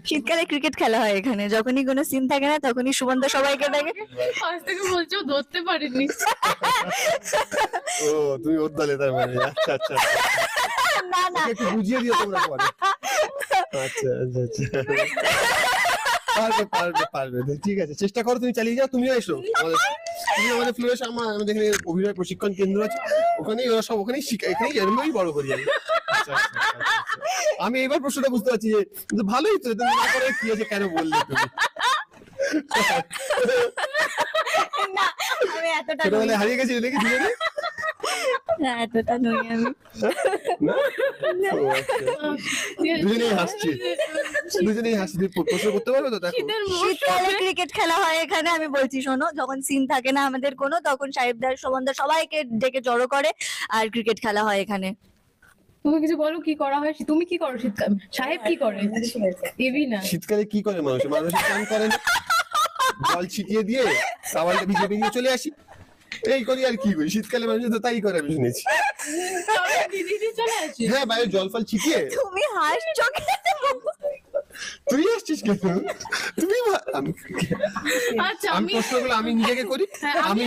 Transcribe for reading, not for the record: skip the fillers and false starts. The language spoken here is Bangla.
শীতকালে ক্রিকেট খেলা হয় এখানে, যখনই কোনো সিন থাকে না তখনই সুমনদা সবাইকে ডাকে। আজ থেকে বলছো ধরতে পারিনি। ও তুমি ওর দলে তার মানে, আচ্ছা আচ্ছা আচ্ছা। না না, ওকে একটু বুঝিয়ে দিও তোমরা পরে। আচ্ছা আচ্ছা আচ্ছা, পারবে পারবে পারবে, ঠিক আছে চেষ্টা করো, তুমি চালিয়ে যাও, তুমিও এসো তুমি আমাদের ফ্লোরে এসো, আমাদের এখানে অভিনয় প্রশিক্ষণ কেন্দ্র আছে, ওখানেই ওরা সব ওখানেই শিখে, এখানেই এরমই বড় করি আমি। আচ্ছা, আচ্ছা, আচ্ছা, আচ্ছা। আমি এবার প্রশ্নটা বুঝতে পারছি যে কিন্তু ভালোই তো, তুমি না করে কি আছে কেন বললে তুমি? না আমি এতটা নই, ছোটবেলায় হারিয়ে গেছি নাকি দুজনে? না এতটা নই আমি। না? ও, আচ্ছা। দুজনেই হাসছি, দুজনেই হাসছি। তুমি প্রশ্ন করতে পারবে তো? দেখো শীতের শীতকালে মৌসুমে ক্রিকেট খেলা হয় এখানে, আমি বলছি শোনো, যখন সিন থাকে না আমাদের কোনো, তখন সাহেবদার সুমনদা সবাইকে ডেকে জড়ো করে আর ক্রিকেট খেলা হয় এখানে। তুমি কিছু বলো, কি করা হয়? তুমি কি করো শীতকালে? সাহেব কি করে? এবি না। শীতকালে কি করে মানুষ? মানুষ স্নান করে না, জল ছিটিয়ে দিয়ে সাবানটা ভিজে ভিজে চলে আসি, এই করি আর কি করি। শীতকালে মানুষ তো তাই করে, আমি শুনেছি। দিদি চলে আসে। হ্যাঁ, বাইরে জল ফল ছিটিয়ে। তুমি হাসছো কেন? তুই আসছিস কেন? তুমি আমি আচ্ছা আমি প্রশ্নগুলো আমি নিজেকে করি, হ্যাঁ, আমি